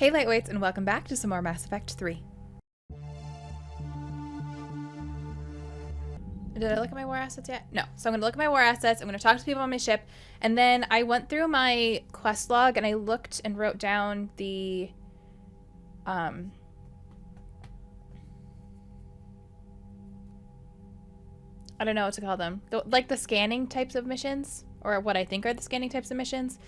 Hey Lightweights, and welcome back to some more Mass Effect 3. Did I look at my war assets yet? No. So I'm going to look at my war assets, I'm going to talk to people on my ship, and then I went through my quest log and I looked and wrote down the I don't know what to call them. Like the scanning types of missions, or what I think are the scanning types of missions.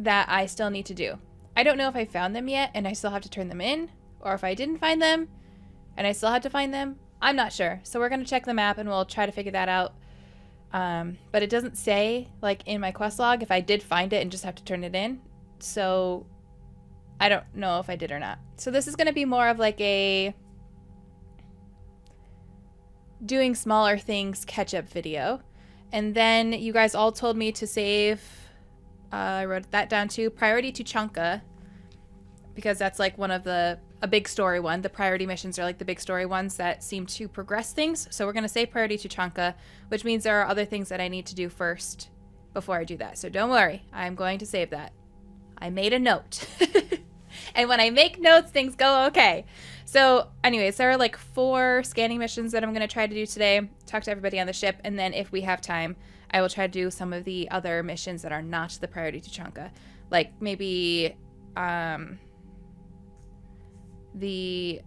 That I still need to do. I don't know if I found them yet and I still have to turn them in, or if I didn't find them and I still have to find them. I'm not sure. So we're going to check the map and we'll try to figure that out. But it doesn't say, like, in my quest log if I did find it and just have to turn it in. So I don't know if I did or not. So this is going to be more of like a doing smaller things catch-up video. And then you guys all told me to save... I wrote that down too. Priority to Chunka, because that's like one of a big story one. The priority missions are like the big story ones that seem to progress things. So we're going to say priority to Chunka, which means there are other things that I need to do first before I do that. So don't worry, I'm going to save that. I made a note. And when I make notes, things go okay. So anyways, there are like 4 scanning missions that I'm going to try to do today. Talk to everybody on the ship, and then if we have time, I will try to do some of the other missions that are not the priority to Chunka. Like maybe I made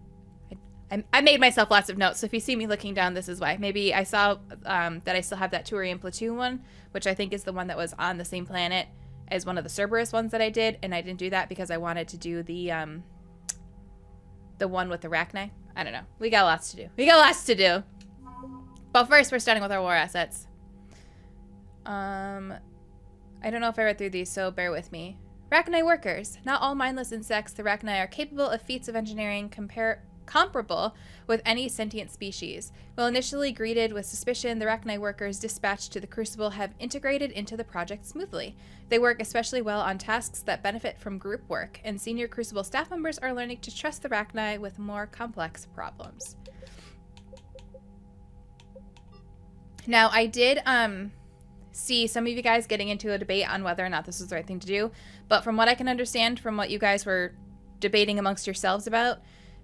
myself lots of notes, so if you see me looking down, this is why. Maybe I saw that I still have that Turian platoon one, which I think is the one that was on the same planet as one of the Cerberus ones that I did, and I didn't do that because I wanted to do the one with the Rachni. I don't know. We got lots to do. We got lots to do. But first, we're starting with our war assets. I don't know if I read through these, so bear with me. Rachni workers. Not all mindless insects, the Rachni are capable of feats of engineering comparable with any sentient species. While initially greeted with suspicion, the Rachni workers dispatched to the Crucible have integrated into the project smoothly. They work especially well on tasks that benefit from group work, and senior Crucible staff members are learning to trust the Rachni with more complex problems. Now, I did, see some of you guys getting into a debate on whether or not this was the right thing to do, but from what I can understand from what you guys were debating amongst yourselves about,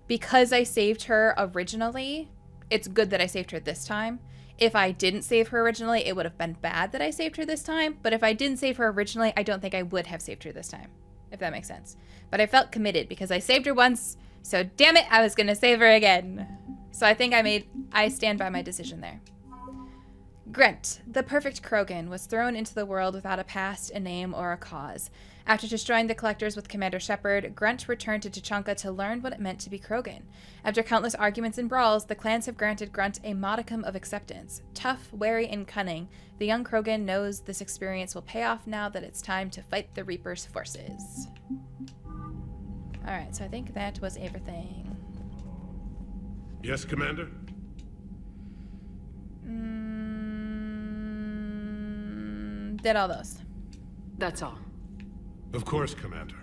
because I saved her originally, it's good that I saved her this time. If I didn't save her originally, it would have been bad that I saved her this time, but if I didn't save her originally, I don't think I would have saved her this time, if that makes sense. But I felt committed because I saved her once, so damn it, I was gonna save her again. So I think I stand by my decision there. Grunt, the perfect Krogan, was thrown into the world without a past, a name, or a cause. After destroying the Collectors with Commander Shepard, Grunt returned to Tuchanka to learn what it meant to be Krogan. After countless arguments and brawls, the clans have granted Grunt a modicum of acceptance. Tough, wary, and cunning, the young Krogan knows this experience will pay off now that it's time to fight the Reaper's forces. Alright, so I think that was everything. Yes, Commander? Did all those. That's all. Of course, Commander.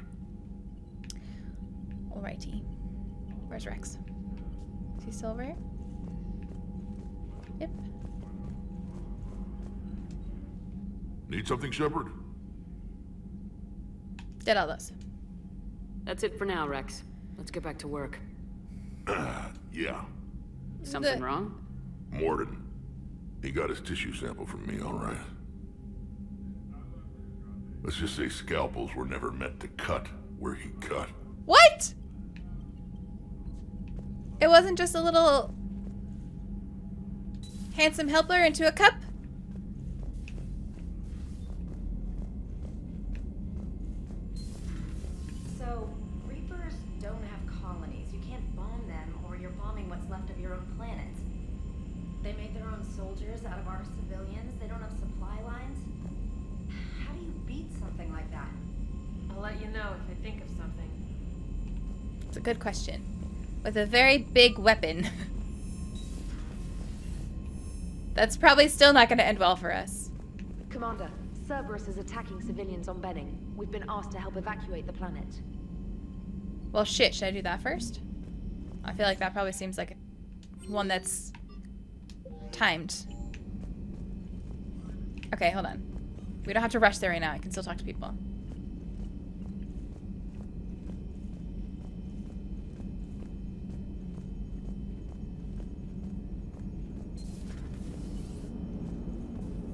Alrighty. Where's Rex? Is he still over here? Yep. Need something, Shepard? Did all those. That's it for now, Rex. Let's get back to work. Yeah. Something wrong? Morden. He got his tissue sample from me, all right. Let's just say scalpels were never meant to cut where he cut. What? It wasn't just a little handsome helper into a cup? So, Reapers don't have colonies. You can't bomb them, or you're bombing what's left of your own planet. They made their own soldiers out of our civilians. They don't have supply lines. How do you beat something like that? I'll let you know if I think of something. It's a good question. With a very big weapon. That's probably still not going to end well for us. Commander, Cerberus is attacking civilians on Benning. We've been asked to help evacuate the planet. Well, shit, should I do that first? I feel like that probably seems like one that's timed. Okay, hold on. We don't have to rush there right now. I can still talk to people.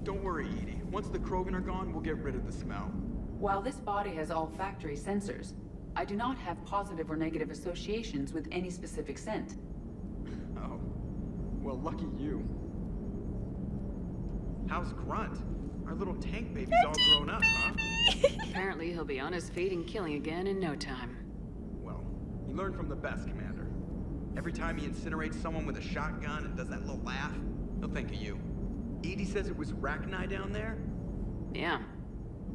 Don't worry, Edie. Once the Krogan are gone, we'll get rid of the smell. While this body has olfactory sensors, I do not have positive or negative associations with any specific scent. Oh. Well, lucky you. How's Grunt? Our little tank baby's all grown up, huh? Apparently he'll be on his feet and killing again in no time. Well, you learn from the best, Commander. Every time he incinerates someone with a shotgun and does that little laugh, he'll think of you. Edie says it was Rachni down there? Yeah.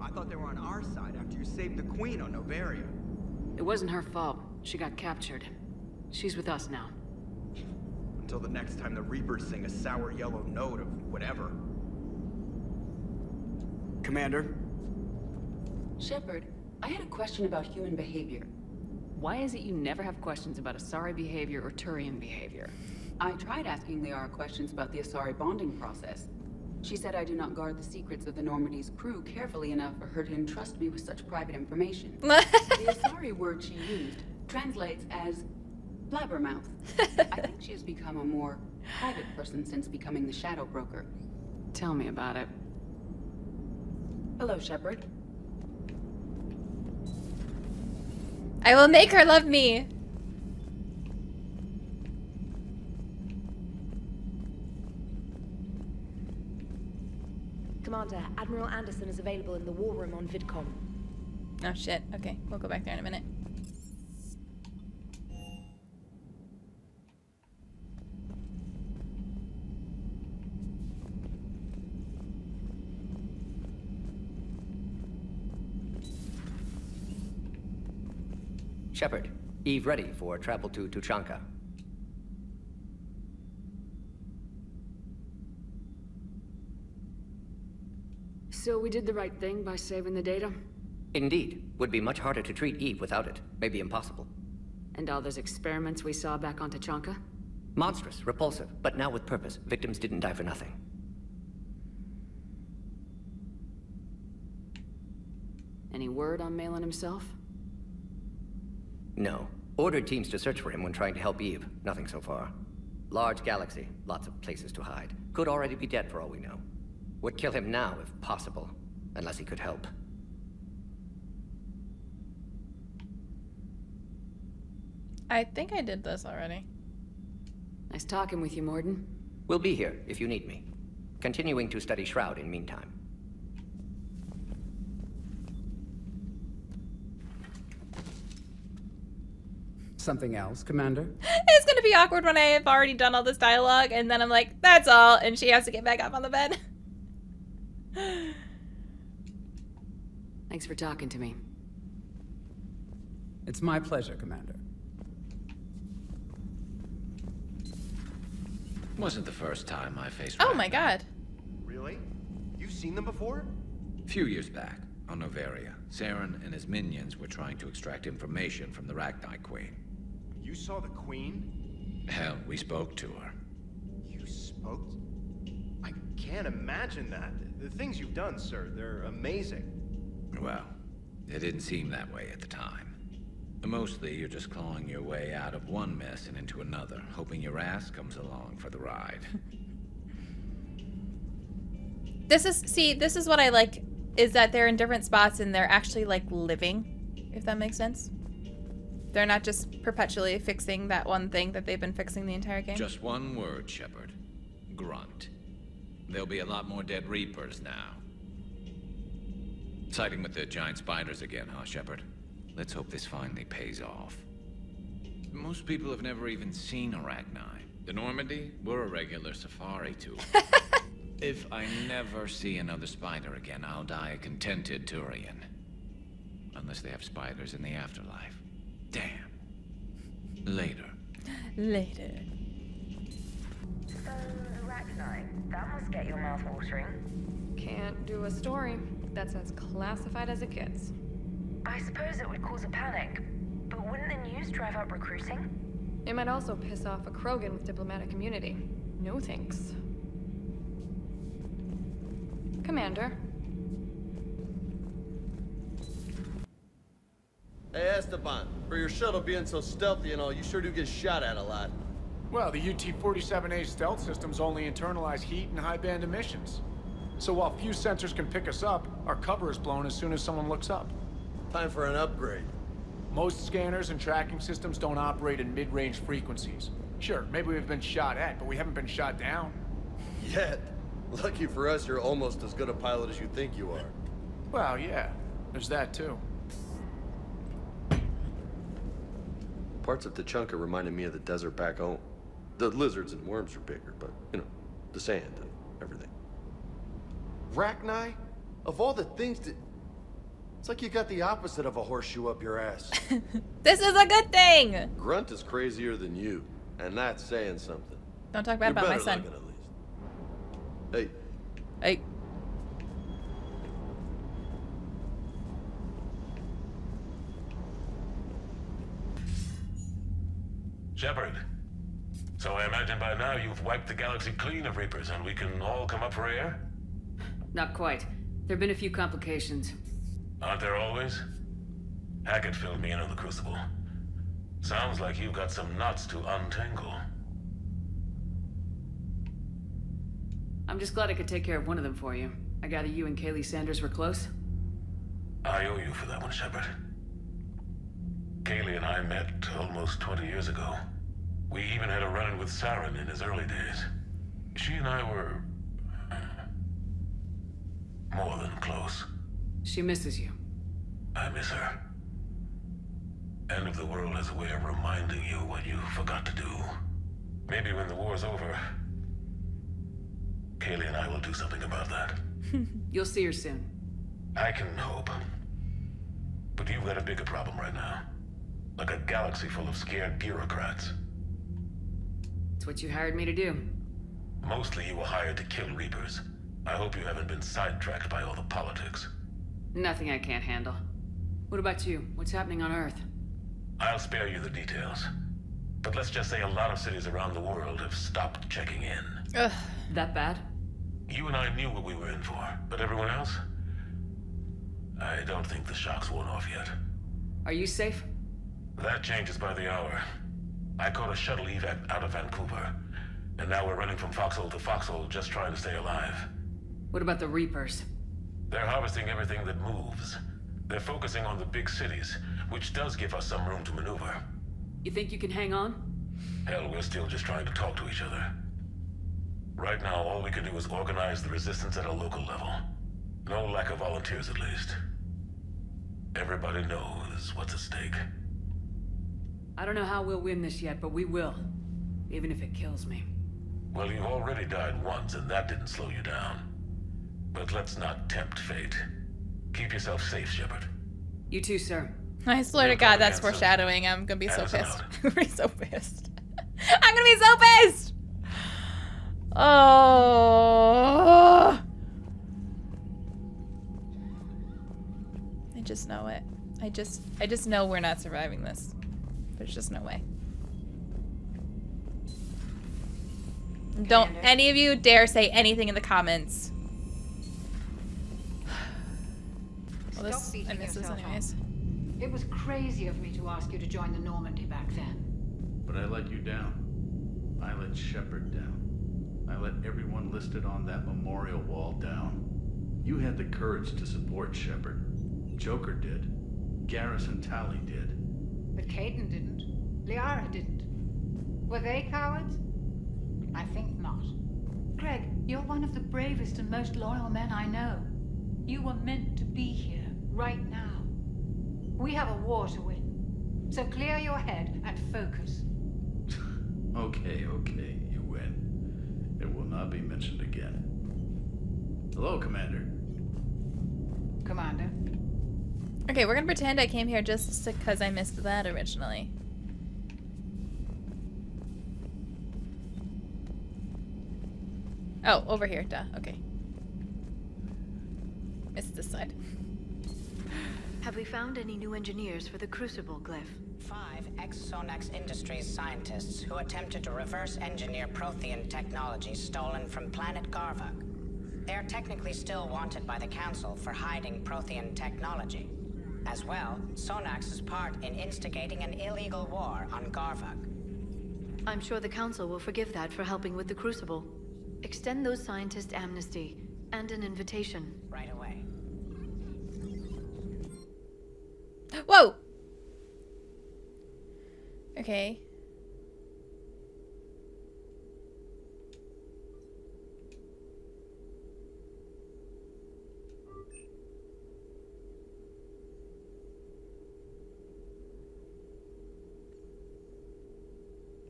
I thought they were on our side after you saved the Queen on Noveria. It wasn't her fault. She got captured. She's with us now. Until the next time the Reapers sing a sour yellow note of whatever. Commander? Shepard, I had a question about human behavior. Why is it you never have questions about Asari behavior or Turian behavior? I tried asking Liara questions about the Asari bonding process. She said I do not guard the secrets of the Normandy's crew carefully enough for her to entrust me with such private information. The Asari word she used translates as blabbermouth. I think she has become a more private person since becoming the Shadow Broker. Tell me about it. Hello, Shepard. I will make her love me. Commander, Admiral Anderson is available in the war room on VidCom. Oh shit. Okay, we'll go back there in a minute. Shepard, Eve ready for travel to Tuchanka. So we did the right thing by saving the data? Indeed. Would be much harder to treat Eve without it. Maybe impossible. And all those experiments we saw back on Tuchanka? Monstrous, repulsive, but now with purpose. Victims didn't die for nothing. Any word on Malin himself? No. Ordered teams to search for him when trying to help Eve. Nothing so far. Large galaxy, lots of places to hide. Could already be dead for all we know. Would kill him now if possible, unless he could help. I think I did this already. Nice talking with you, Morden. We'll be here if you need me. Continuing to study Shroud in meantime. Something else, Commander? It's gonna be awkward when I have already done all this dialogue and then I'm like, that's all, and she has to get back up on the bed. Thanks for talking to me. It's my pleasure, Commander. Wasn't the first time I faced Oh my god. Really? You've seen them before? A few years back, on Noveria, Saren and his minions were trying to extract information from the Rachni Queen. You saw the Queen? Hell, we spoke to her. You spoke? I can't imagine that. The things you've done, sir, they're amazing. Well, it didn't seem that way at the time. Mostly, you're just clawing your way out of one mess and into another, hoping your ass comes along for the ride. This is what I like, is that they're in different spots and they're actually like living, if that makes sense. They're not just perpetually fixing that one thing that they've been fixing the entire game. Just one word, Shepard. Grunt. There'll be a lot more dead Reapers now. Siding with the giant spiders again, huh, Shepard? Let's hope this finally pays off. Most people have never even seen Arachni. The Normandy, we're a regular safari tour. If I never see another spider again, I'll die a contented Turian. Unless they have spiders in the afterlife. Damn. Later. Later. So, Arachni, that must get your mouth watering. Can't do a story. That's as classified as it gets. I suppose it would cause a panic, but wouldn't the news drive up recruiting? It might also piss off a Krogan with diplomatic immunity. No thanks. Commander. Hey, Esteban, for your shuttle being so stealthy and all, you sure do get shot at a lot. Well, the UT-47A stealth systems only internalize heat and high-band emissions. So while few sensors can pick us up, our cover is blown as soon as someone looks up. Time for an upgrade. Most scanners and tracking systems don't operate in mid-range frequencies. Sure, maybe we've been shot at, but we haven't been shot down. Yet. Lucky for us, you're almost as good a pilot as you think you are. Well, yeah. There's that, too. Parts of Tachanka reminded me of the desert back home. The lizards and worms are bigger, but, you know, the sand and everything. Rachni? Of all the things that... It's like you got the opposite of a horseshoe up your ass. This is a good thing! Grunt is crazier than you, and that's saying something. Don't talk bad about my son. Looking, at least. Hey. Hey. Shepard. So I imagine by now you've wiped the galaxy clean of Reapers and we can all come up for air? Not quite. There've been a few complications. Aren't there always? Hackett filled me in on the Crucible. Sounds like you've got some knots to untangle. I'm just glad I could take care of one of them for you. I gather you and Kaylee Sanders were close? I owe you for that one, Shepard. Kaylee and I met almost 20 years ago. We even had a run-in with Saren in his early days. She and I were... more than close. She misses you. I miss her. End of the world has a way of reminding you what you forgot to do. Maybe when the war's over, Kaylee and I will do something about that. You'll see her soon. I can hope. But you've got a bigger problem right now. Like a galaxy full of scared bureaucrats. It's what you hired me to do. Mostly you were hired to kill Reapers. I hope you haven't been sidetracked by all the politics. Nothing I can't handle. What about you? What's happening on Earth? I'll spare you the details. But let's just say a lot of cities around the world have stopped checking in. Ugh. That bad? You and I knew what we were in for, but everyone else? I don't think the shock's worn off yet. Are you safe? That changes by the hour. I caught a shuttle evac out of Vancouver, and now we're running from foxhole to foxhole just trying to stay alive. What about the Reapers? They're harvesting everything that moves. They're focusing on the big cities, which does give us some room to maneuver. You think you can hang on? Hell, we're still just trying to talk to each other. Right now, all we can do is organize the resistance at a local level. No lack of volunteers, at least. Everybody knows what's at stake. I don't know how we'll win this yet, but we will. Even if it kills me. Well, you've already died once, and that didn't slow you down. But let's not tempt fate. Keep yourself safe, Shepard. You too, sir. I swear to God, that's foreshadowing. I'm gonna be so pissed. I'm gonna be so pissed. I'm gonna be so pissed! Oh. I just know it. I just know we're not surviving this. There's just no way. Don't any of you dare say anything in the comments. Well, this, I miss this anyways. It was crazy of me to ask you to join the Normandy back then. But I let you down. I let Shepard down. I let everyone listed on that memorial wall down. You had the courage to support Shepard. Joker did. Garrison Talley did. But Caden didn't. Liara didn't. Were they cowards? I think not. Greg, you're one of the bravest and most loyal men I know. You were meant to be here, right now. We have a war to win. So clear your head and focus. Okay, you win. It will not be mentioned again. Hello, Commander. Commander. Okay, we're gonna pretend I came here just because I missed that originally. Oh, over here, duh, okay. Missed this side. Have we found any new engineers for the Crucible glyph? 5 ex-Sonax Industries scientists who attempted to reverse engineer Prothean technology stolen from planet Garvuk. They are technically still wanted by the Council for hiding Prothean technology. As well, Sonax's part in instigating an illegal war on Garvuk. I'm sure the Council will forgive that for helping with the Crucible. Extend those scientists amnesty and an invitation. Right away. Whoa! Okay.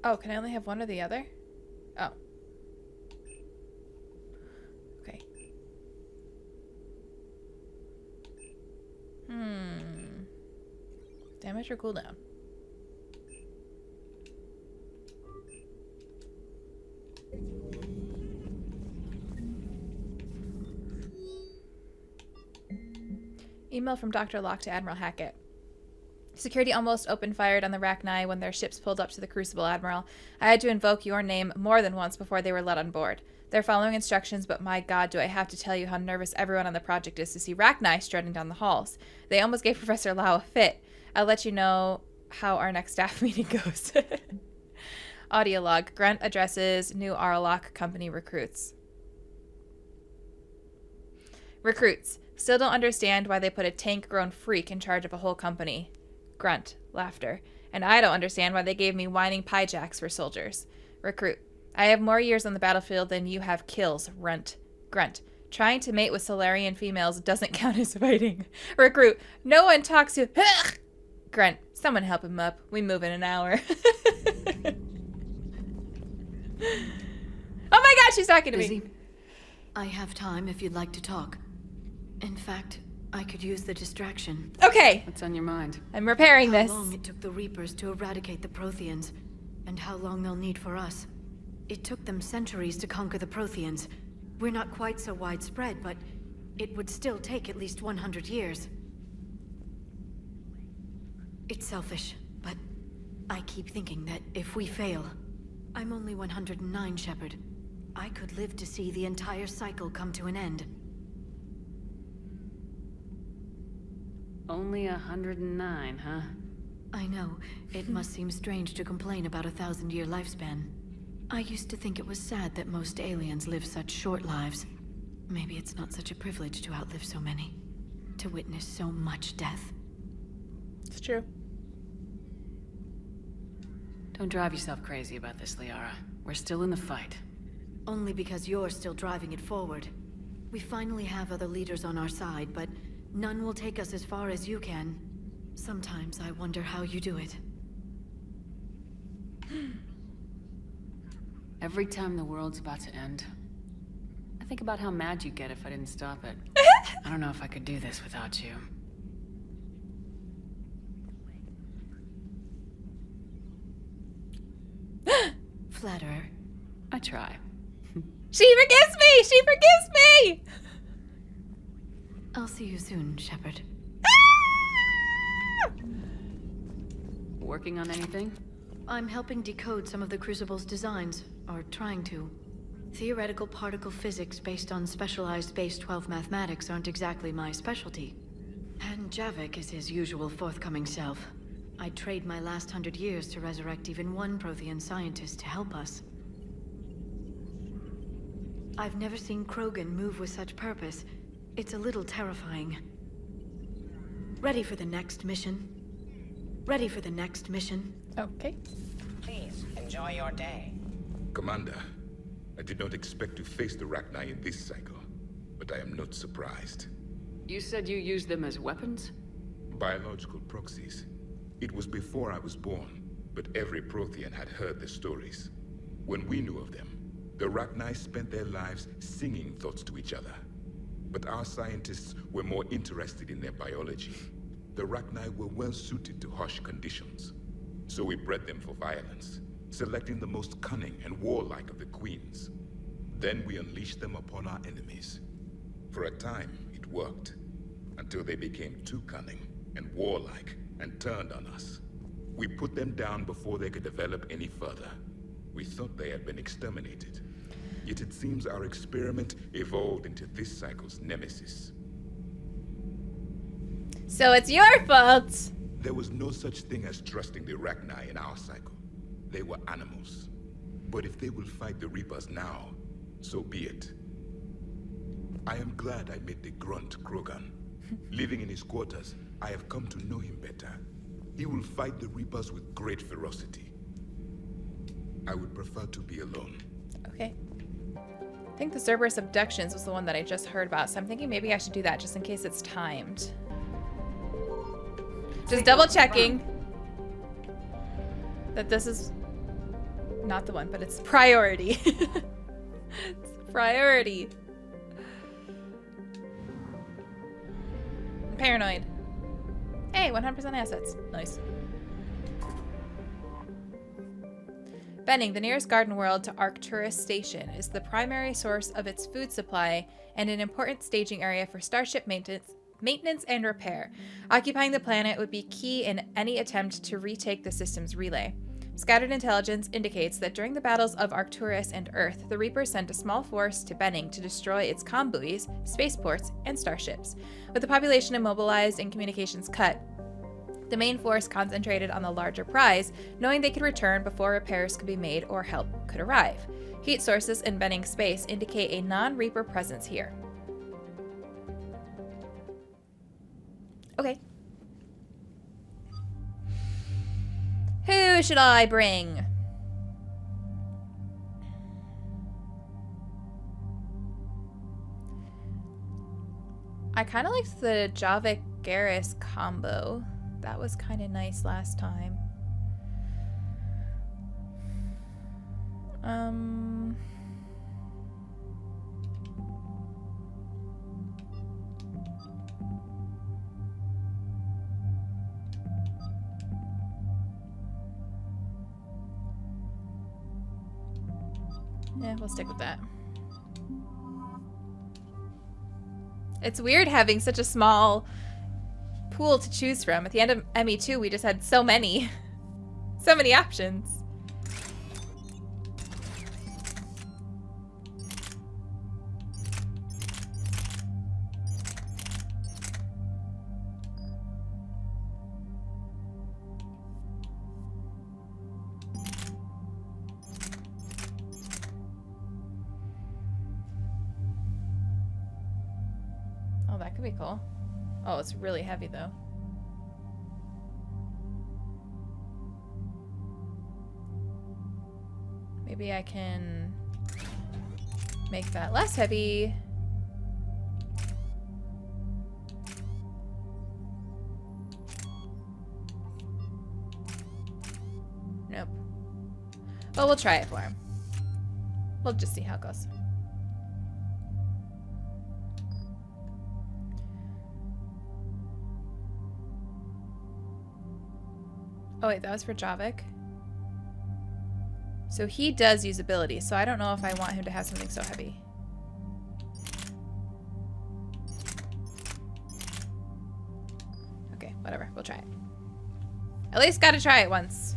Oh, can I only have one or the other? Oh. Okay. Damage or cooldown? Email from Dr. Locke to Admiral Hackett. Security almost opened fire on the Rachni when their ships pulled up to the Crucible, Admiral. I had to invoke your name more than once before they were let on board. They're following instructions, but my god, do I have to tell you how nervous everyone on the project is to see Rachni strutting down the halls. They almost gave Professor Lau a fit. I'll let you know how our next staff meeting goes. Audio log. Grunt addresses new Arlock company recruits. Recruits. Still don't understand why they put a tank-grown freak in charge of a whole company. Grunt. Laughter. And I don't understand why they gave me whining pie jacks for soldiers. Recruit. I have more years on the battlefield than you have kills. Runt. Grunt. Trying to mate with Solarian females doesn't count as fighting. Recruit. No one talks to... Grunt. Someone help him up. We move in an hour. Oh my god, she's talking to me. I have time if you'd like to talk. In fact, I could use the distraction. Okay. What's on your mind? I'm repairing this. How long it took the Reapers to eradicate the Protheans, and how long they'll need for us. It took them centuries to conquer the Protheans. We're not quite so widespread, but it would still take at least 100 years. It's selfish, but I keep thinking that if we fail... I'm only 109, Shepard. I could live to see the entire cycle come to an end. Only 109, huh? I know. It must seem strange to complain about a 1,000-year lifespan. I used to think it was sad that most aliens live such short lives. Maybe it's not such a privilege to outlive so many. To witness so much death. It's true. Don't drive yourself crazy about this, Liara. We're still in the fight. Only because you're still driving it forward. We finally have other leaders on our side, but none will take us as far as you can. Sometimes I wonder how you do it. Every time the world's about to end, I think about how mad you'd get if I didn't stop it. I don't know if I could do this without you. Flatterer. I try. She forgives me! She forgives me! I'll see you soon, Shepard. Working on anything? I'm helping decode some of the Crucible's designs, or trying to. Theoretical particle physics based on specialized base 12 mathematics aren't exactly my specialty. And Javik is his usual forthcoming self. I'd trade my last 100 years to resurrect even one Prothean scientist to help us. I've never seen Krogan move with such purpose. It's a little terrifying. Ready for the next mission? Ready for the next mission? Okay. Please, enjoy your day. Commander, I did not expect to face the Rachni in this cycle, but I am not surprised. You said you used them as weapons? Biological proxies. It was before I was born, but every Prothean had heard the stories. When we knew of them, the Rachni spent their lives singing thoughts to each other. But our scientists were more interested in their biology. The Rachni were well suited to harsh conditions. So we bred them for violence, selecting the most cunning and warlike of the queens. Then we unleashed them upon our enemies. For a time, it worked, until they became too cunning and warlike and turned on us. We put them down before they could develop any further. We thought they had been exterminated. Yet it seems our experiment evolved into this cycle's nemesis. So it's your fault. There was no such thing as trusting the Rachni in our cycle. They were animals. But if they will fight the Reapers now, so be it. I am glad I met the grunt Krogan. Living in his quarters, I have come to know him better. He will fight the Reapers with great ferocity. I would prefer to be alone. Okay. I think the Cerberus abductions was the one that I just heard about, so I'm thinking maybe I should do that just in case it's timed. Just double checking that this is not the one, but it's priority. It's priority. I'm paranoid. Hey, 100% assets. Nice. Benning, the nearest garden world to Arcturus Station, is the primary source of its food supply and an important staging area for starship maintenance and repair. Occupying the planet would be key in any attempt to retake the system's relay. Scattered intelligence indicates that during the battles of Arcturus and Earth, the Reapers sent a small force to Benning to destroy its comm buoys, spaceports, and starships. With the population immobilized and communications cut, the main force concentrated on the larger prize, knowing they could return before repairs could be made or help could arrive. Heat sources in Benning space indicate a non-Reaper presence here. Okay. Who should I bring? I kind of liked the Javik Garrus combo. That was kind of nice last time. Yeah, we'll stick with that. It's weird having such a small pool to choose from. At the end of ME2, we just had so many. So many options. Oh, that could be cool. Oh, it's really heavy though. Maybe I can make that less heavy. Nope. Well, we'll try it for him. We'll just see how it goes. Oh wait, that was for Javik. So he does use abilities, so I don't know if I want him to have something so heavy. Okay, whatever, we'll try it. At least gotta try it once.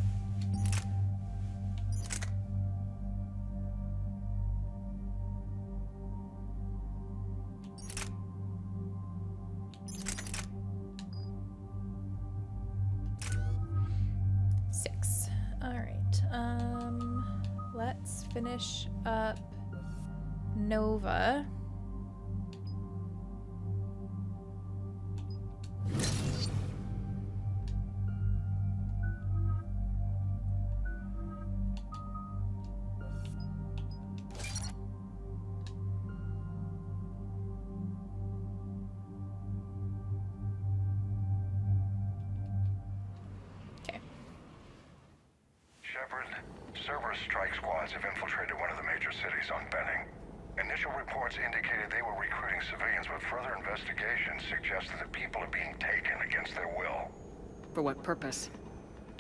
Let's finish up Nova. Cerberus strike squads have infiltrated one of the major cities on Benning. Initial reports indicated they were recruiting civilians, but further investigations suggested that people are being taken against their will. For what purpose?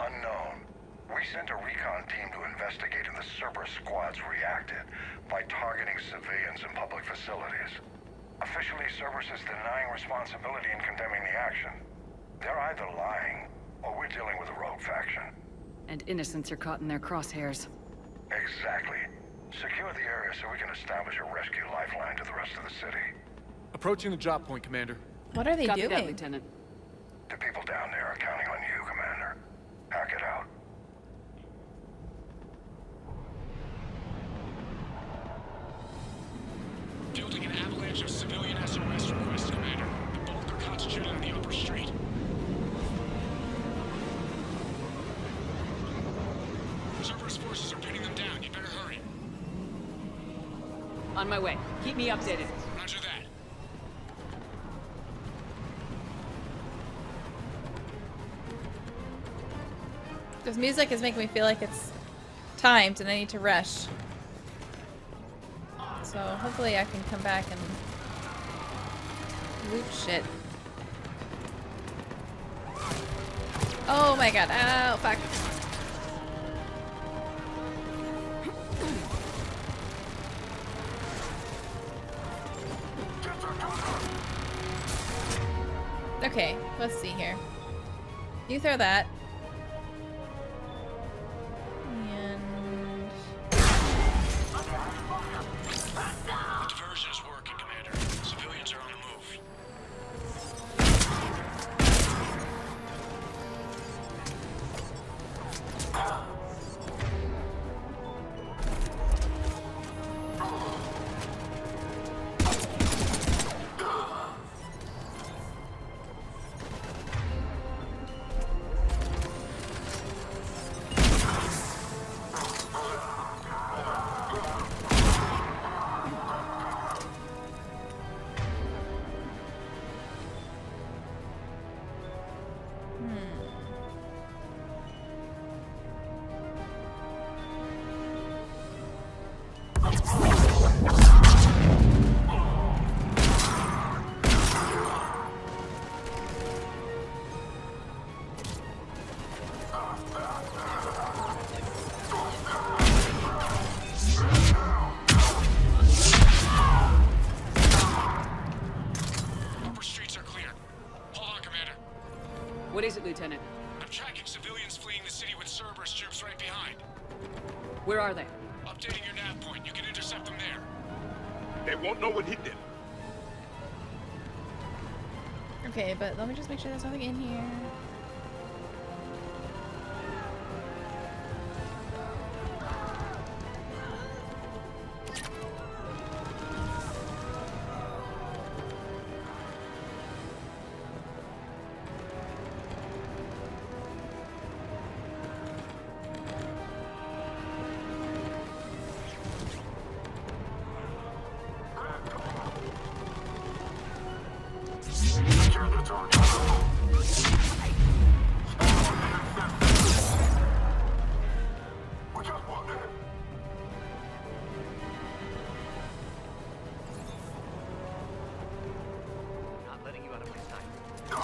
Unknown. We sent a recon team to investigate, and the Cerberus squads reacted by targeting civilians and public facilities. Officially, Cerberus is denying responsibility and condemning the action. They're either lying, or we're dealing with a rogue faction. And innocents are caught in their crosshairs. Exactly. Secure the area so we can establish a rescue lifeline to the rest of the city. Approaching the drop point, Commander. What are they Copy doing? that, Lieutenant. On my way. Keep me updated. Roger that. This music is making me feel like it's timed and I need to rush. So hopefully I can come back and loot shit. Oh my god. Oh, fuck. Okay, let's see here. You throw that. And... The diversion is working, Commander. Civilians are on the move. What is it, Lieutenant? I'm tracking civilians fleeing the city with Cerberus troops right behind. Where are they? Updating your nav point. You can intercept them there. They won't know what hit them. Okay, but let me just make sure there's nothing in here.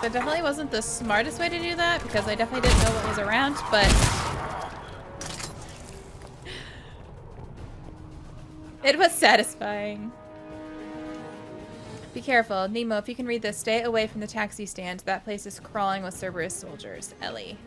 That definitely wasn't the smartest way to do that because I definitely didn't know what was around, but it was satisfying. Be careful. Nemo, if you can read this, stay away from the taxi stand. That place is crawling with Cerberus soldiers. Ellie.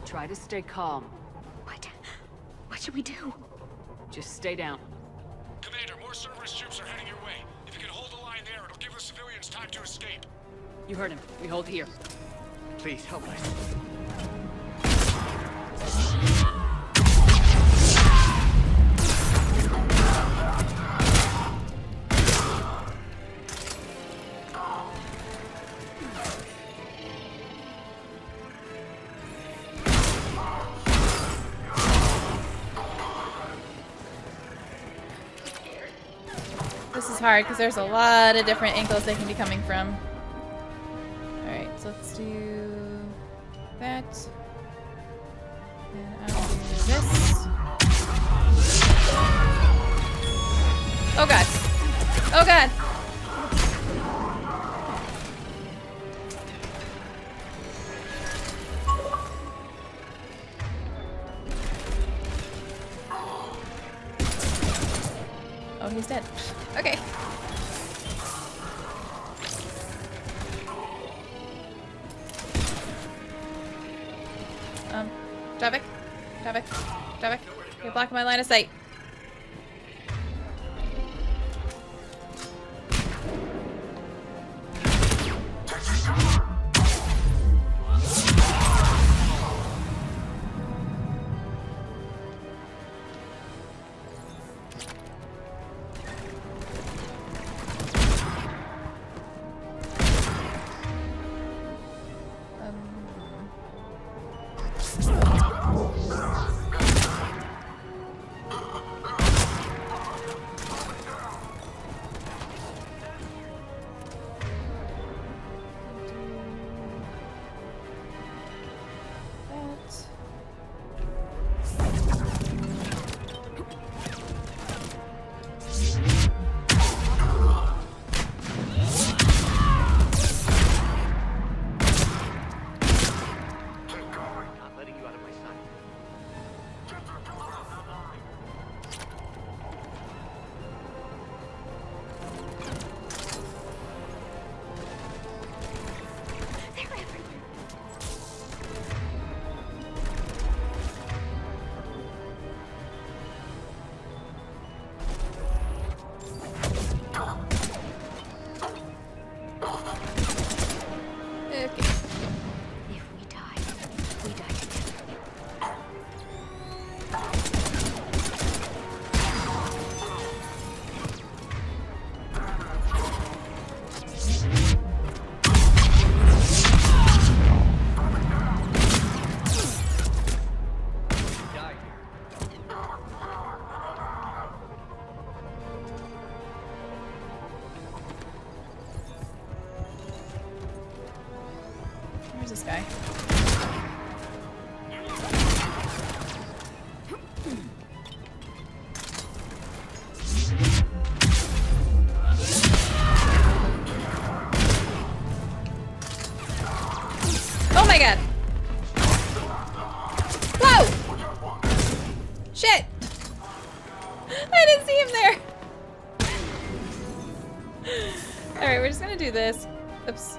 Try to stay calm. What should we do? Just stay down. Commander, more Cerberus troops are heading your way. If you can hold the line there, it'll give the civilians time to escape. You heard him. We hold here. Please help us. This is hard because there's a lot of different angles they can be coming from. Alright, so let's do that. And I'll do this. Oh god. Oh god. Oh, he's dead. Okay. Javik. Javik. Javik. You're blocking my line of sight. Where's this guy? Oh my god! Whoa! Shit! I didn't see him there! Alright, we're just gonna do this. Oops.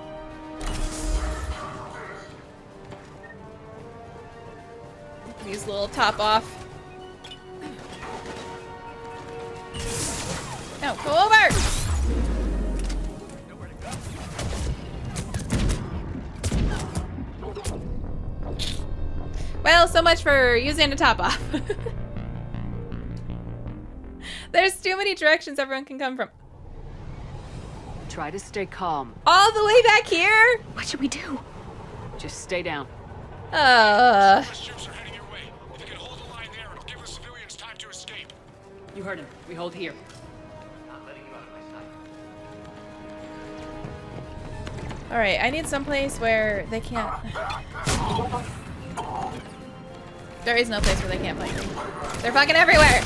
Use a little top off. No, go over! Well, so much for using a top off. There's too many directions everyone can come from. Try to stay calm. All the way back here? What should we do? Just stay down. You heard him. We hold here. Alright, I need someplace where they can't... There is no place where they can't fight me. They're fucking everywhere!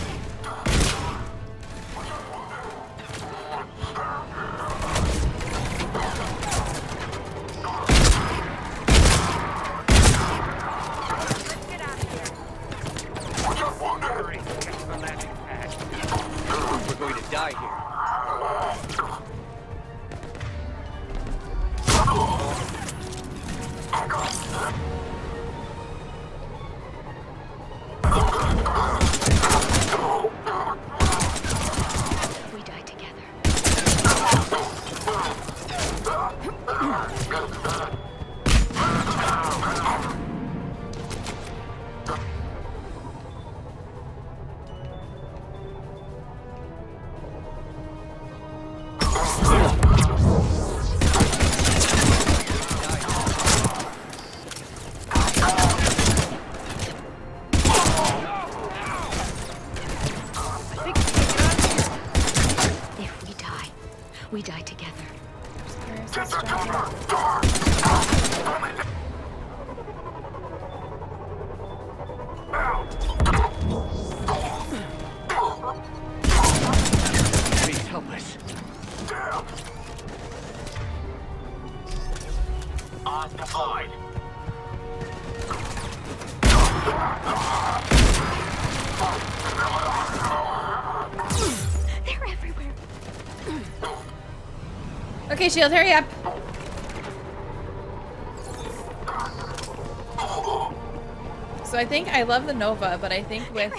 We're going to die here. We die together. We die together. Please help us. Deployed. They're everywhere. Okay, Shield, hurry up. So I think I love the Nova, but I think with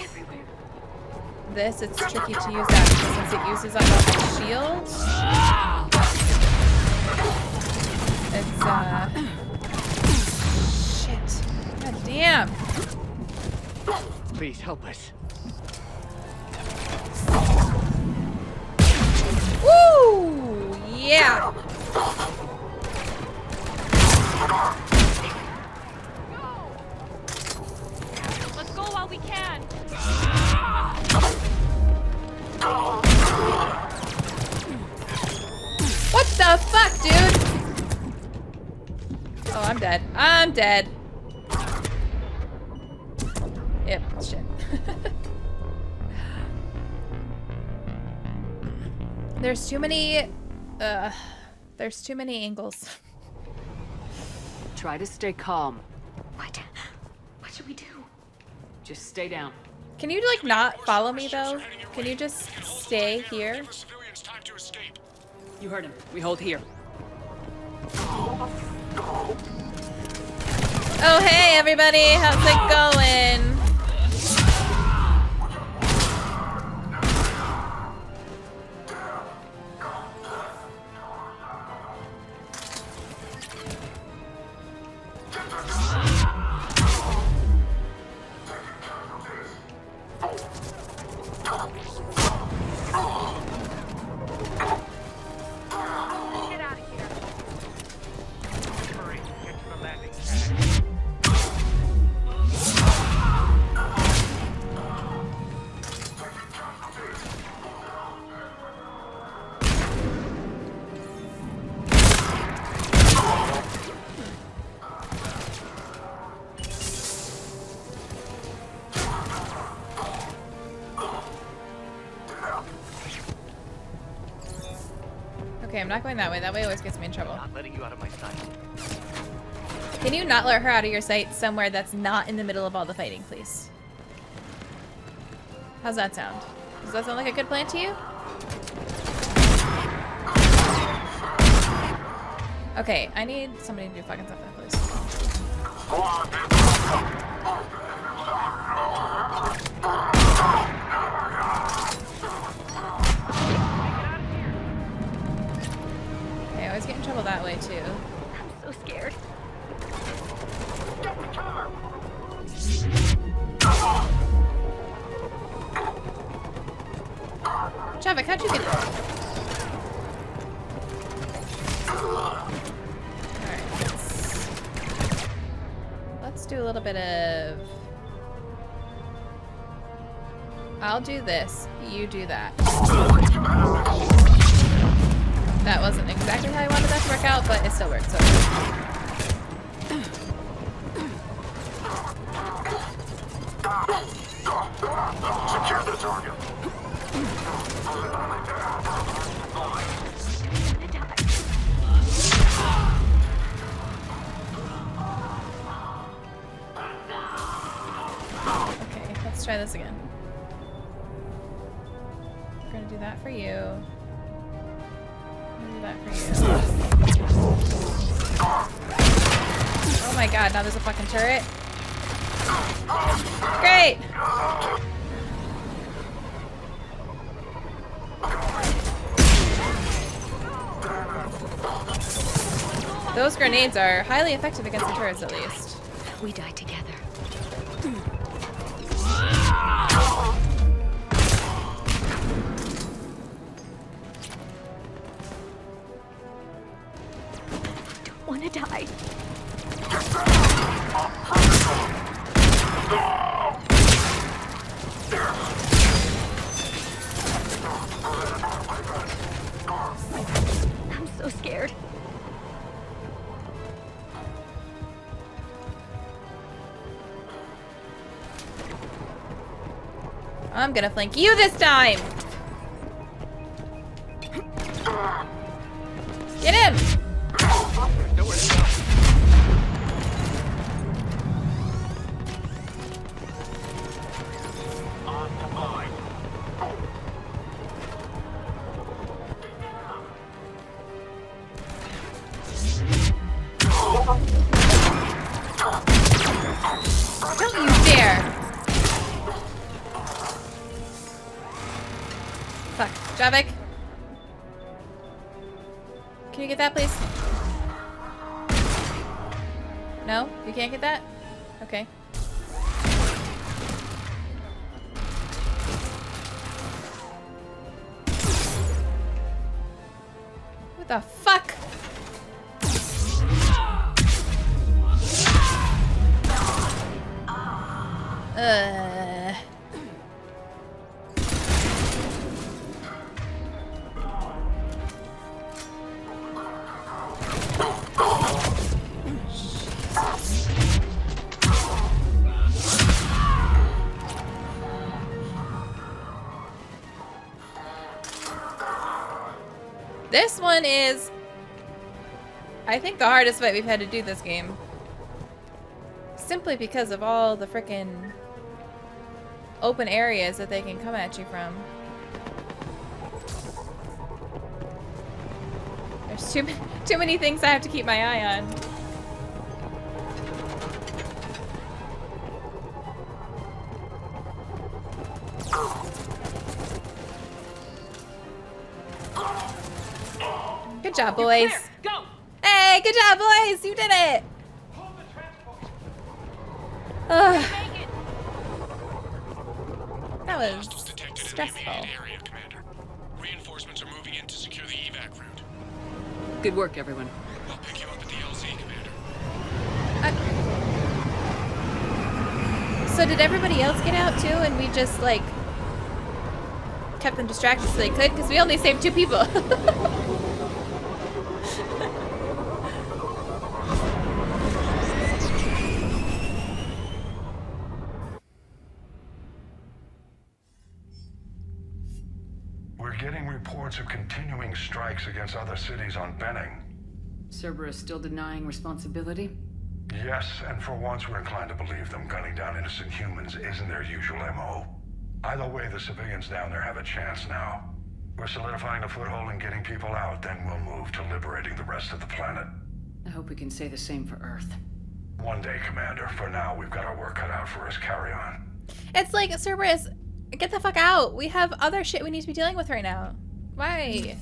this, it's tricky to use that because since it uses up all my shields, it's shit. God damn. Please help us. Woo! Yeah. Let's go while we can. What the fuck, dude? Oh, I'm dead. I'm dead. Yep, shit. There's too many angles. Try to stay calm. What should we do? Just stay down. Can you, like, not follow me, though? Can you just stay here? You heard him. We hold here. Oh, hey, everybody. How's it going? Okay, I'm not going that way. That way always gets me in trouble. Not letting you out of my sight. Can you not let her out of your sight somewhere that's not in the middle of all the fighting, please? How's that sound? Does that sound like a good plan to you? Okay, I need somebody to do fucking something, please. Okay, I always get in trouble that way, too. I'm so scared. Javik, how'd you get there? Alright, let's do a little bit of... I'll do this, you do that. That wasn't exactly how I wanted that to work out, but it still worked, so... Secure the target. Okay, let's try this again. We're gonna do that for you. I'm gonna do that for you. Oh my god, now there's a fucking turret. Great! Those grenades are highly effective against the turrets, at least. We die together. Don't want to die. I'm so scared. I'm gonna flank you this time! Get him! Don't you Javik. Can you get that, please? No? You can't get that? Okay. What the fuck? This one is, I think, the hardest fight we've had to do this game. Simply because of all the frickin' open areas that they can come at you from. There's too many things I have to keep my eye on. Good job, boys. Go. Hey, good job, boys. You did it. Ugh. That was stressful. Reinforcements are moving in to secure the evac route. Good work, everyone. I'll pick you up at the LZ, Commander. So did everybody else get out too, and we just like kept them distracted so they could? Because we only saved 2 people. We're getting reports of continuing strikes against other cities on Benning. Cerberus still denying responsibility? Yes, and for once we're inclined to believe them. Gunning down innocent humans isn't their usual MO. Either way, the civilians down there have a chance now. We're solidifying a foothold and getting people out, then we'll move to liberating the rest of the planet. I hope we can say the same for Earth. One day, Commander. For now, we've got our work cut out for us. Carry on. It's like, Cerberus, get the fuck out. We have other shit we need to be dealing with right now. Why?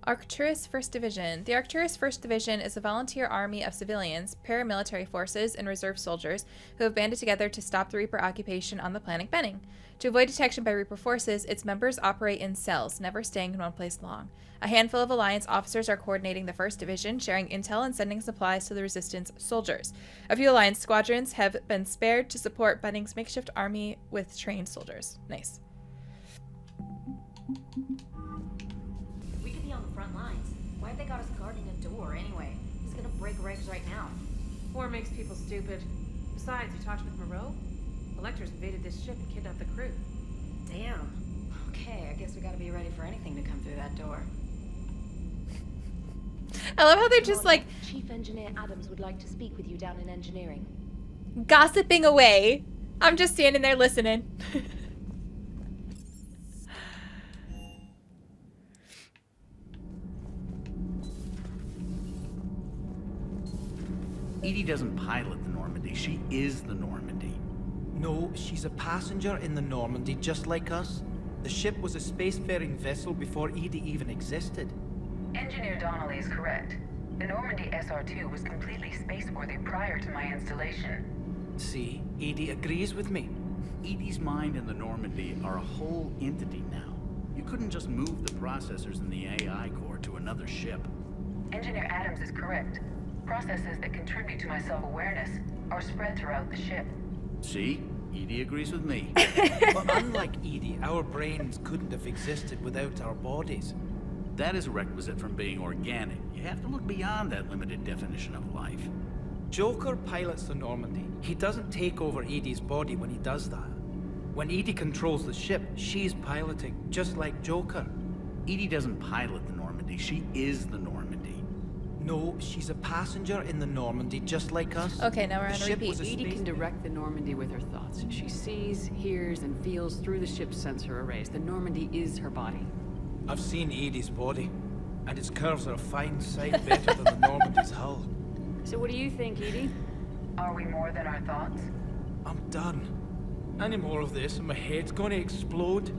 Arcturus 1st Division. The Arcturus 1st Division is a volunteer army of civilians, paramilitary forces, and reserve soldiers who have banded together to stop the Reaper occupation on the planet Benning. To avoid detection by Reaper forces, its members operate in cells, never staying in one place long. A handful of Alliance officers are coordinating the 1st Division, sharing intel and sending supplies to the Resistance soldiers. A few Alliance squadrons have been spared to support Benning's makeshift army with trained soldiers. Nice. We could be on the front lines. Why have they got us guarding a door anyway? It's gonna break regs right now. War makes people stupid. Besides, you talked with Moreau? Electors invaded this ship and kidnapped the crew. Damn. Okay, I guess we gotta be ready for anything to come through that door. I love how they're just like Chief Engineer Adams would like to speak with you down in engineering. gossiping away. I'm just standing there listening. Edie doesn't pilot the Normandy. She is the Normandy. No, she's a passenger in the Normandy, just like us. The ship was a spacefaring vessel before Edie even existed. Engineer Donnelly is correct. The Normandy SR-2 was completely spaceworthy prior to my installation. See, Edie agrees with me. Edie's mind and the Normandy are a whole entity now. You couldn't just move the processors in the AI core to another ship. Engineer Adams is correct. Processes that contribute to my self-awareness are spread throughout the ship. See? Edie agrees with me. But unlike Edie, our brains couldn't have existed without our bodies. That is a requisite from being organic. You have to look beyond that limited definition of life. Joker pilots the Normandy. He doesn't take over Edie's body when he does that. When Edie controls the ship, she's piloting, just like Joker. Edie doesn't pilot the Normandy. She is the Normandy. No, she's a passenger in the Normandy, just like us. Okay, now we're on repeat. Edie can direct the Normandy with her thoughts. She sees, hears, and feels through the ship's sensor arrays. The Normandy is her body. I've seen Edie's body, and its curves are a fine sight better than the Normandy's hull. So what do you think, Edie? Are we more than our thoughts? I'm done. Any more of this and my head's gonna explode.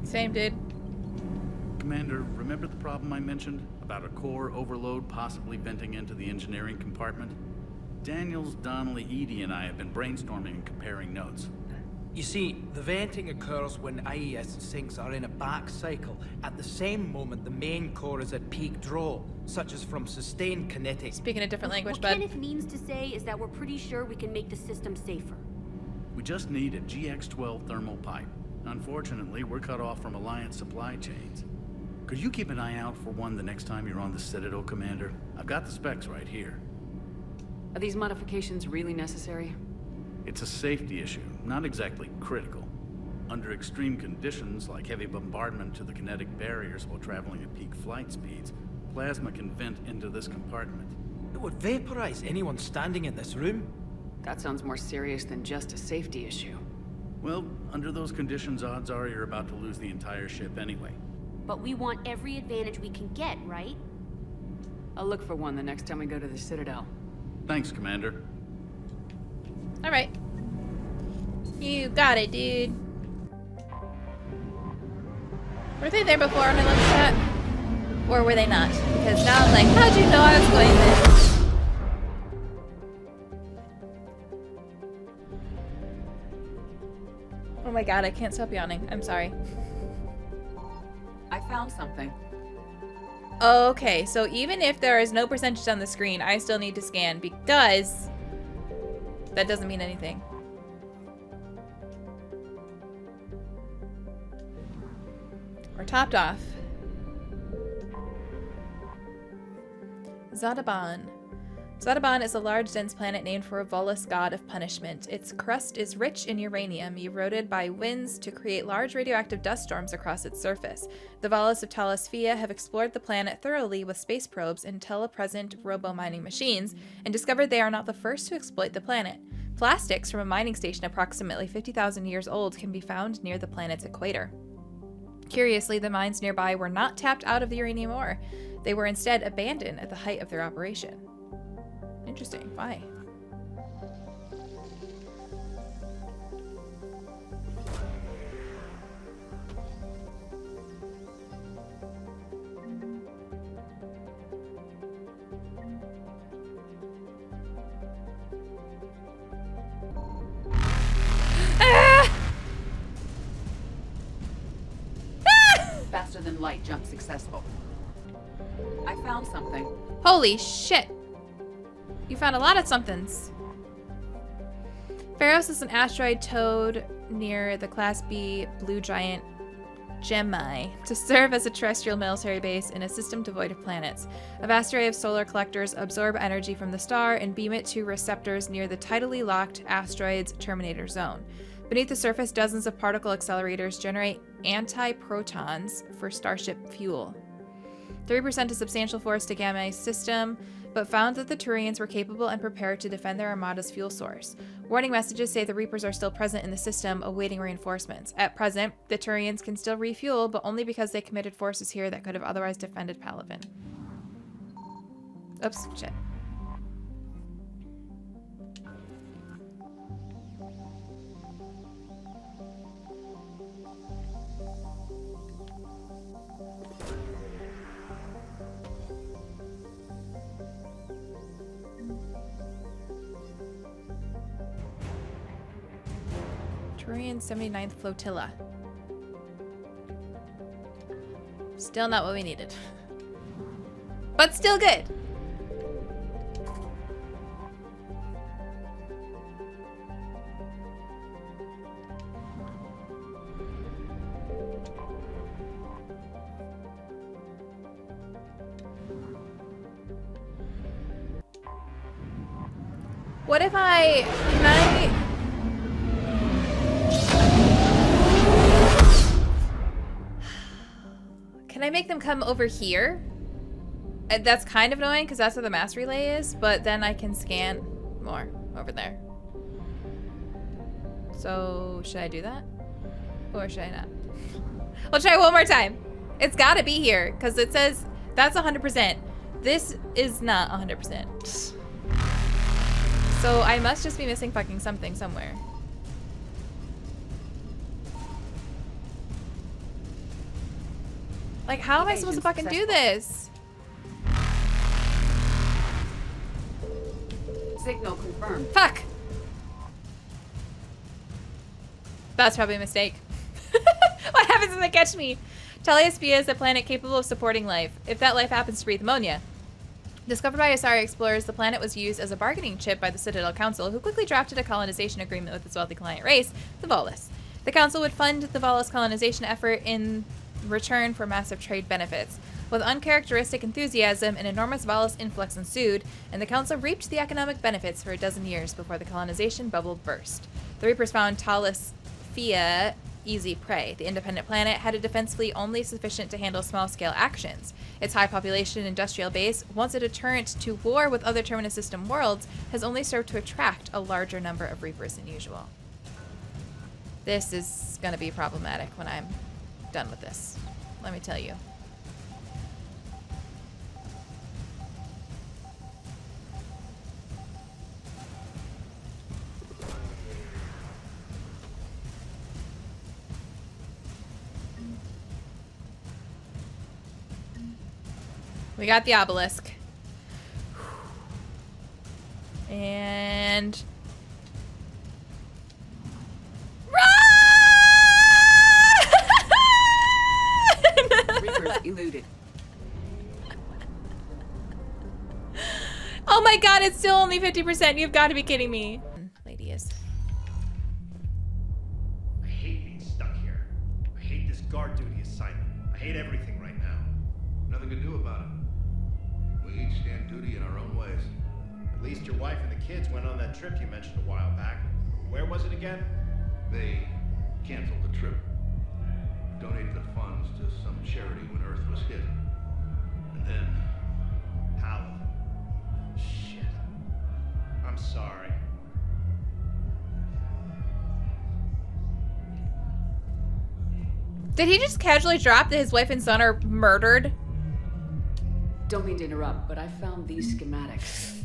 Same, dude. Commander, remember the problem I mentioned? About a core overload possibly venting into the engineering compartment? Daniels, Donnelly, Edie, and I have been brainstorming and comparing notes. You see, the venting occurs when IES sinks are in a back cycle. At the same moment, the main core is at peak draw, such as from sustained kinetic. Speaking a different language, what bud. Kenneth means to say is that we're pretty sure we can make the system safer. We just need a GX-12 thermal pipe. Unfortunately, we're cut off from Alliance supply chains. Could you keep an eye out for one the next time you're on the Citadel, Commander? I've got the specs right here. Are these modifications really necessary? It's a safety issue, not exactly critical. Under extreme conditions, like heavy bombardment to the kinetic barriers while traveling at peak flight speeds, plasma can vent into this compartment. It would vaporize anyone standing in this room. That sounds more serious than just a safety issue. Well, under those conditions, odds are you're about to lose the entire ship anyway. But we want every advantage we can get, right? I'll look for one the next time we go to the Citadel. Thanks, Commander. All right. You got it, dude. Were they there before when I looked at that? Or were they not? Because now I'm like, how'd you know I was going there? Oh my god, I can't stop yawning. I'm sorry. I found something. Okay, so even if there is no percentage on the screen, I still need to scan because that doesn't mean anything. We're topped off. Zadaban. Zadaban is a large, dense planet named for a Volus god of punishment. Its crust is rich in uranium, eroded by winds to create large radioactive dust storms across its surface. The Volus of Talasphia have explored the planet thoroughly with space probes and telepresent robo-mining machines, and discovered they are not the first to exploit the planet. Plastics from a mining station approximately 50,000 years old can be found near the planet's equator. Curiously, the mines nearby were not tapped out of the uranium ore. They were instead abandoned at the height of their operation. Interesting. Why? Faster than light jump successful. I found something. Holy shit. You found a lot of somethings. Pharos is an asteroid towed near the Class B blue giant Gemini to serve as a terrestrial military base in a system devoid of planets. A vast array of solar collectors absorb energy from the star and beam it to receptors near the tidally locked asteroid's terminator zone. Beneath the surface, dozens of particle accelerators generate anti-protons for starship fuel. 3% is substantial force to Gamma's system, but found that the Turians were capable and prepared to defend their armada's fuel source. Warning messages say the Reapers are still present in the system, awaiting reinforcements. At present, the Turians can still refuel, but only because they committed forces here that could have otherwise defended Palaven. Oops, shit. Turian 79th Flotilla. Still not what we needed. But still good. What if can I... Can I make them come over here? That's kind of annoying because that's where the mass relay is, but then I can scan more over there. So should I do that? Or should I not? We'll try one more time. It's gotta be here because it says that's 100%. This is not 100%. So I must just be missing fucking something somewhere. Like, how am I supposed to fucking do this? Signal confirmed. Fuck! That's probably a mistake. What happens when they catch me? Telespia is a planet capable of supporting life, if that life happens to breathe ammonia. Discovered by Asari explorers, the planet was used as a bargaining chip by the Citadel Council, who quickly drafted a colonization agreement with its wealthy client race, the Volus. The Council would fund the Volus colonization effort in return for massive trade benefits. With uncharacteristic enthusiasm, an enormous Volus influx ensued, and the Council reaped the economic benefits for a dozen years before the colonization bubble burst. The Reapers found Telespia easy prey. The independent planet had a defense fleet only sufficient to handle small-scale actions. Its high population industrial base, once a deterrent to war with other Terminus system worlds, has only served to attract a larger number of Reapers than usual. This is going to be problematic when I'm done with this. Let me tell you. We got the obelisk. And... Reapers eluded. Oh my god, it's still only 50%. You've got to be kidding me. Lady is. I hate being stuck here. I hate this guard duty assignment. I hate everything right now. Nothing to do about it. We each stand duty in our own ways. At least your wife and the kids went on that trip you mentioned a while back. Where was it again? They canceled the trip. Donated the funds to some charity when Earth was hit. And then... How? Shit. I'm sorry. Did he just casually drop that his wife and son are murdered? Don't mean to interrupt, but I found these schematics.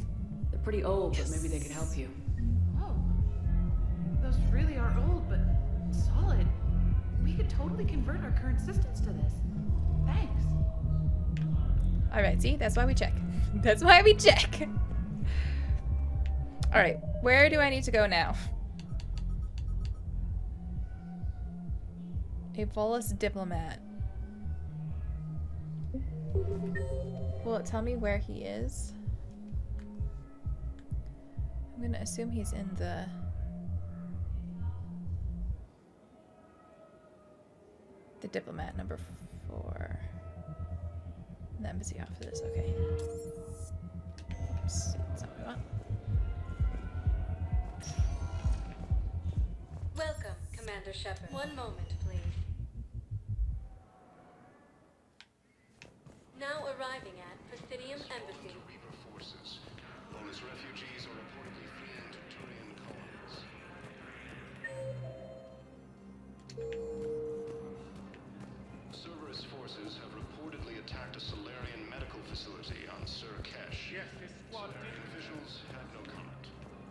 They're pretty old, but maybe they could help you. Whoa. Those really are old, but solid. We could totally convert our current systems to this. Thanks. Alright, see? That's why we check. That's why we check. Alright, where do I need to go now? A Volus diplomat. Will it tell me where he is? I'm gonna assume he's in the... diplomat number 4. The embassy office, okay. Oops, that's not what I want. Welcome, Commander Shepard. One moment, please. Now arriving at Presidium Embassy. Reaper forces. Known as refugees are reportedly fleeing to Turian colonies. Cerberus forces have reportedly attacked a Solarian medical facility on Sur Kesh. Yes, this squad Solarian officials have no comment.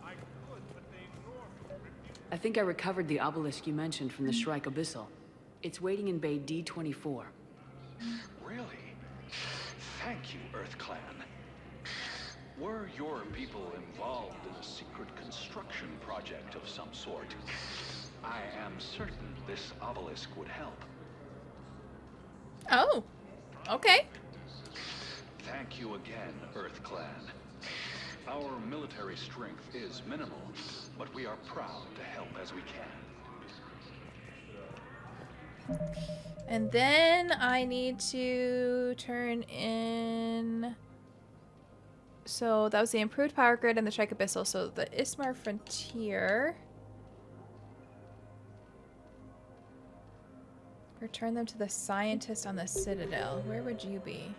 I could, but they ignore me. I think I recovered the obelisk you mentioned from the Shrike Abyssal. It's waiting in Bay D24. Really? Thank you, Earth Clan. Were your people involved in a secret construction project of some sort, I am certain this obelisk would help. Oh, okay. Thank you again, Earth Clan. Our military strength is minimal, but we are proud to help as we can. And then I need to turn in... So that was the improved power grid and the Shrike Abyssal. So the Ismar Frontier. Return them to the scientist on the Citadel. Where would you be?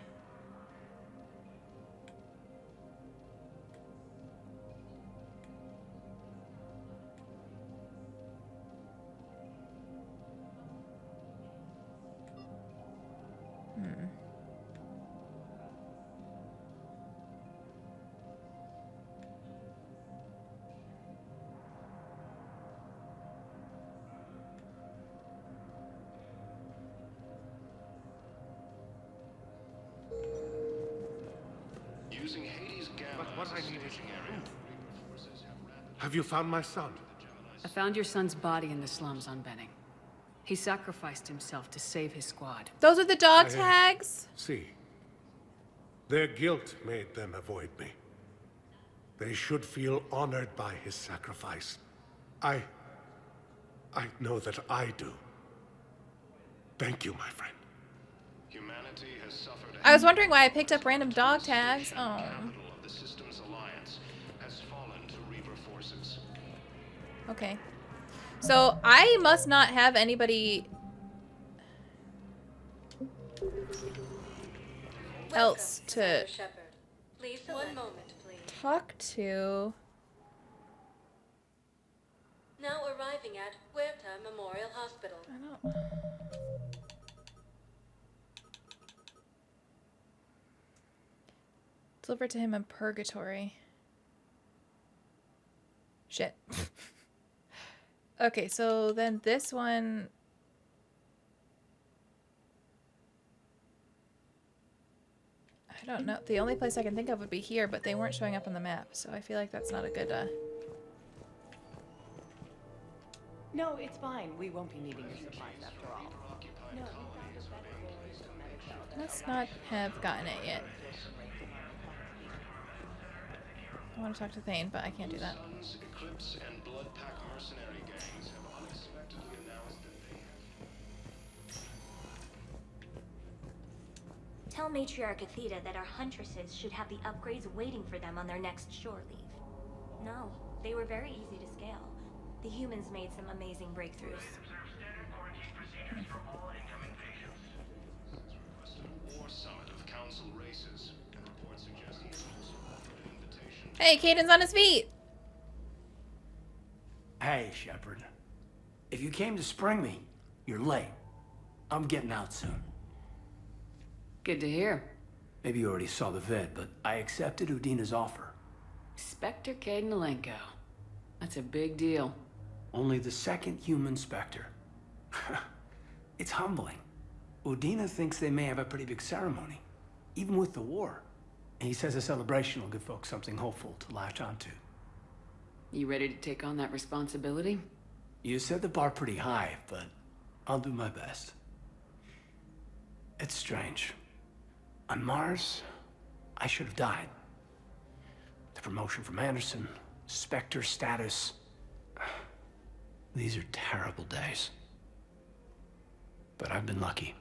But what I need is proof. Have you found my son? I found your son's body in the slums on Benning. He sacrificed himself to save his squad. Those are the dog tags? See. Their guilt made them avoid me. They should feel honored by his sacrifice. I know that I do. Thank you, my friend. Humanity has suffered. I was wondering why I picked up random dog tags. Oh. The Systems Alliance has fallen to Reaper forces. Okay. So I must not have anybody else to Please, one moment, please. talk to. Now arriving at Huerta Memorial Hospital. I don't. Deliver to him in purgatory. Shit. Okay, so then this one. I don't know. The only place I can think of would be here, but they weren't showing up on the map, so I feel like that's not a good. No, it's fine. We won't be needing your supplies after all. No, Let's not have gotten it yet. I want to talk to Thane, but I can't do that. Eclipse and Bloodpack mercenary gangs have unexpectedly announced that they Tell Matriarch Athena that our huntresses should have the upgrades waiting for them on their next shore leave. No, they were very easy to scale. The humans made some amazing breakthroughs. war summit of council races and reports suggest he is also offered an invitation. Hey, Caden's on his feet. Hey, Shepard. If you came to spring me, you're late. I'm getting out soon. Good to hear. Maybe you already saw the vid, but I accepted Udina's offer. Spectre Caden. That's a big deal. Only the second human Spectre. It's humbling. Udina thinks they may have a pretty big ceremony, even with the war. And he says a celebration will give folks something hopeful to latch onto. You ready to take on that responsibility? You set the bar pretty high, but I'll do my best. It's strange. On Mars, I should have died. The promotion from Anderson, Spectre status. These are terrible days. But I've been lucky.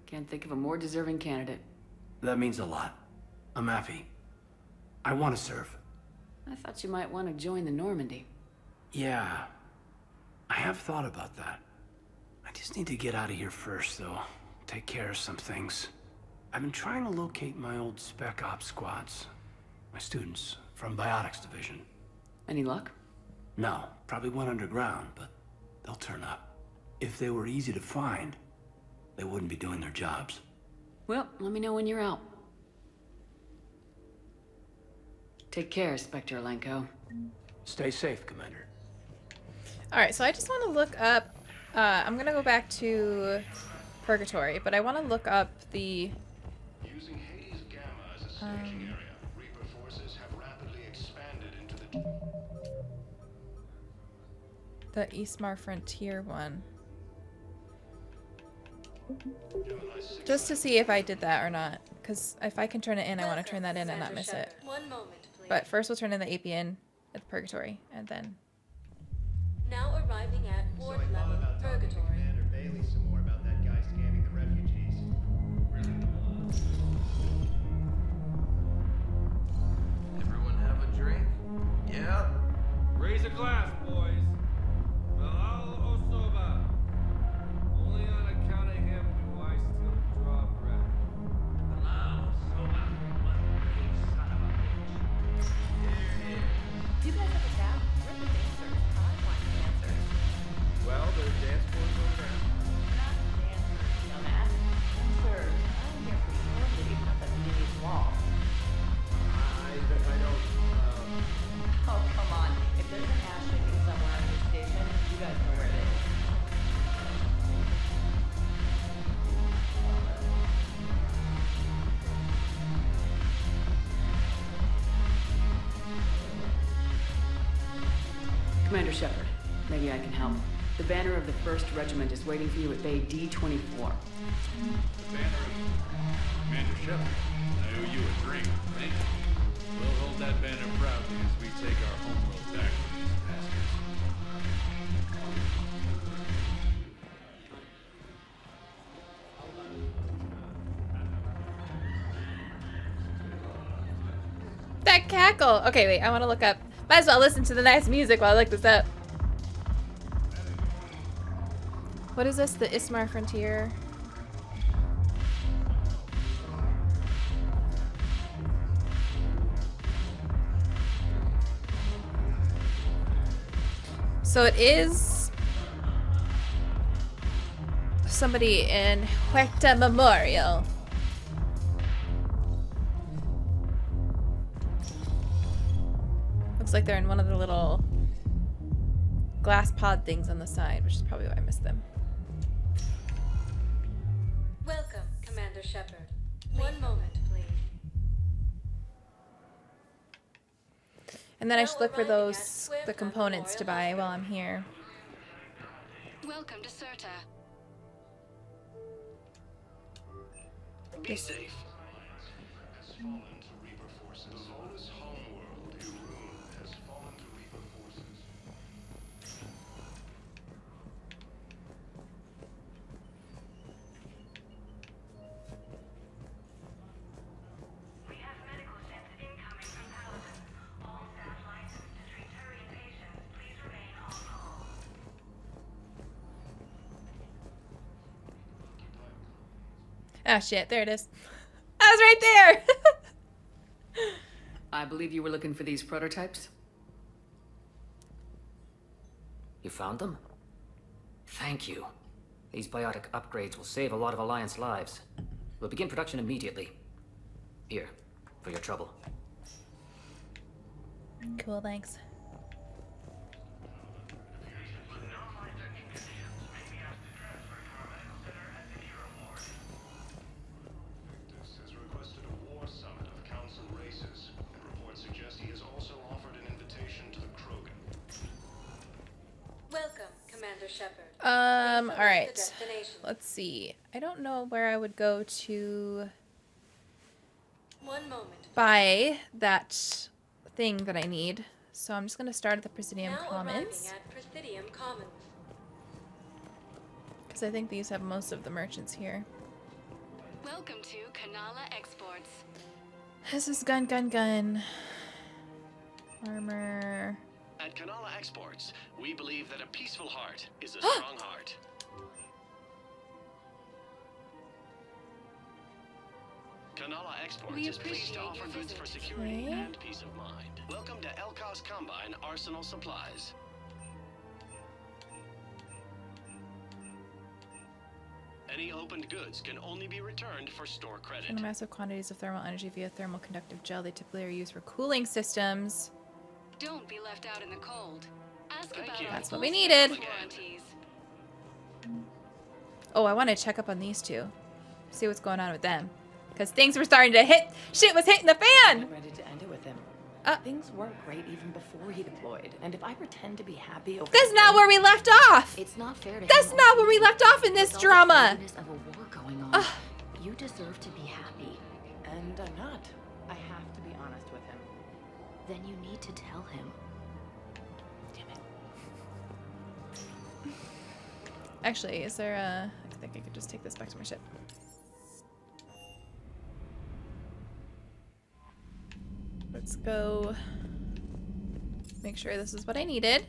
Can't think of a more deserving candidate. That means a lot. I'm happy. I want to serve. I thought you might want to join the Normandy. Yeah. I have thought about that. I just need to get out of here first, though. Take care of some things. I've been trying to locate my old Spec Ops squads. My students from Biotics Division. Any luck? No, probably went underground, but they'll turn up. If they were easy to find, they wouldn't be doing their jobs. Well, let me know when you're out. Take care, Spectre Alenko. Stay safe, Commander. Alright, so I just want to look up... I'm going to go back to Purgatory, but I want to look up the... Using Hades Gamma as a staging area, Reaper forces have rapidly expanded into the Eastmar Frontier one. Just to see if I did that or not. Because if I can turn it in, I want to turn that in and not miss it. One moment, please. But first we'll turn in the APN at Purgatory, and then... Now arriving at Ward So I thought level about talking to Purgatory. Commander Bailey some more about that guy scamming the refugees. Everyone have a drink? Yeah? Raise a glass, boys. Valhalla Osoba. Only on account of him do I still draw breath. Valhalla Osoba. One big son of a bitch. Here it is. You guys have a gap? We're the dancers. I want dancers. Well, their dance floors Commander Shepard, maybe I can help. The banner of the 1st Regiment is waiting for you at Bay D-24. The banner of Commander Shepard. I owe you a drink. Thank you. We'll hold that banner proudly as we take our homeworld back from these bastards. That cackle! Okay, wait, I want to look up. Might as well listen to the nice music while I look this up. What is this? The Ismar Frontier? So it is somebody in Huerta Memorial. Looks like they're in one of the little glass pod things on the side, which is probably why I missed them. Welcome, Commander Shepard. One moment, please. And then I should look for those, the components to buy while I'm here. Welcome to Serta. Be safe. Has fallen to Reaper forces. The lawless homeworld has fallen to Reaper forces. We have medical ships incoming from Plaza. All staff licensed to treat Turian patients, please remain on call. Ah, shit, there it is. I was right there! I believe you were looking for these prototypes? You found them? Thank you. These biotic upgrades will save a lot of Alliance lives. We'll begin production immediately. Here, for your trouble. Cool, thanks. Has requested a war summit of council races. Reports suggest he has also offered an invitation to the Krogan. Welcome, Commander Shepard. Alright. Let's see. I don't know where I would go to One moment. buy that thing that I need. So I'm just gonna start at the Presidium Now Commons. arriving at Presidium Commons. Because I think these have most of the merchants here. Welcome to Kanala Exports. This is gun. Armor. At Kanala Exports, we believe that a peaceful heart is a strong heart. Kanala Exports We is pleased to appreciate offer your goods visit. for security Okay. and peace of mind. Welcome to Elkos Combine Arsenal Supplies. Any opened goods can only be returned for store credit. And massive quantities of thermal energy via thermal conductive gel. They typically are used for cooling systems. Don't be left out in the cold. Ask Thank about you. our That's what we full needed. service warranties. Oh, I want to check up on these two. See what's going on with them. Because things were starting to hit. Shit was hitting the fan! I'm ready to end it with him. Uh. Things weren't great even before he deployed, and if I pretend to be happy over That's not where we left off! It's not fair to That's him not or where we you. left off in this With all the drama! craziness of a war going on, you deserve to be happy. And I'm not. I have to be honest with him. Then you need to tell him. Actually, is there a... I think I could just take this back to my ship. Let's go make sure this is what I needed.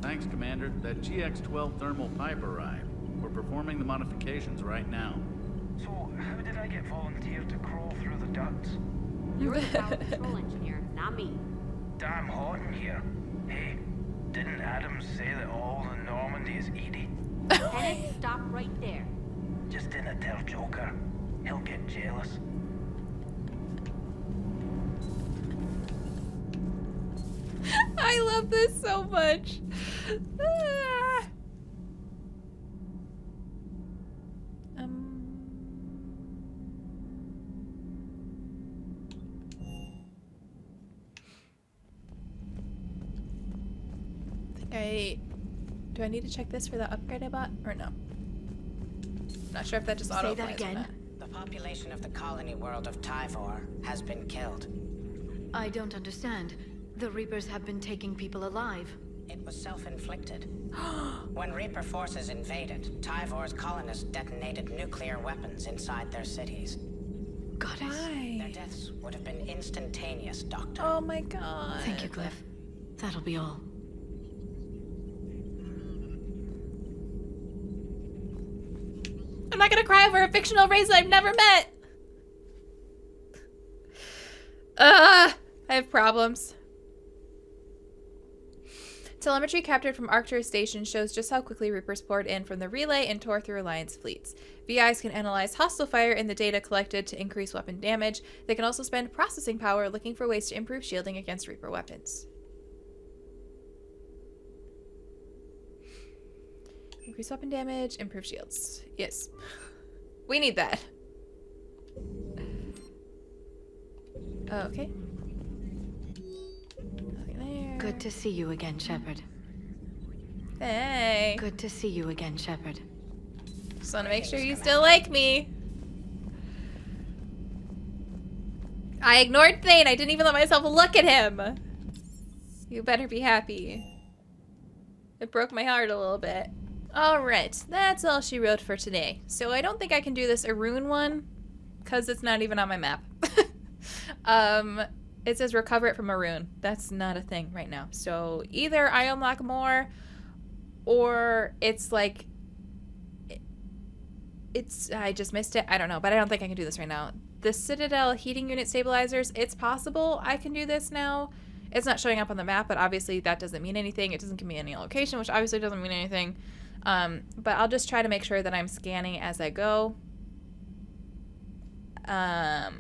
Thanks, Commander. That GX-12 thermal pipe arrived. We're performing the modifications right now. So, how did I get volunteered to crawl through the ducts? You're the power control engineer, not me. Damn hot in here. Hey, didn't Adam say that all in Normandy is Edie? Lieutenant, stop right there. Just didn't tell Joker. He'll get jealous. I love this so much. Ah. Do I need to check this for the upgrade I bought, or no? Not sure if that just auto applies or not. The population of the colony world of Tyvor has been killed. I don't understand. The Reapers have been taking people alive. It was self-inflicted. When Reaper forces invaded, Tyvor's colonists detonated nuclear weapons inside their cities. Goddess. Their deaths would have been instantaneous, Doctor. Oh my god. Thank you, Cliff. That'll be all. I'm not gonna cry over a fictional race I've never met! I have problems. Telemetry captured from Arcturus Station shows just how quickly Reapers poured in from the relay and tore through Alliance fleets. VIs can analyze hostile fire in the data collected to increase weapon damage. They can also spend processing power looking for ways to improve shielding against Reaper weapons. Increase weapon damage, improve shields. Yes. We need that. Okay. Nothing there. Good to see you again, Shepard. Hey. Good to see you again, Shepard. Just want to make sure you still like me. I ignored Thane. I didn't even let myself look at him. You better be happy. It broke my heart a little bit. Alright, that's all she wrote for today. So I don't think I can do this Arun one, because it's not even on my map. It says recover it from Arun. That's not a thing right now. So either I unlock more, or it's like... I just missed it. I don't know, but I don't think I can do this right now. The Citadel heating unit stabilizers, it's possible I can do this now. It's not showing up on the map, but obviously that doesn't mean anything. It doesn't give me any location, which obviously doesn't mean anything. But I'll just try to make sure that I'm scanning as I go. Because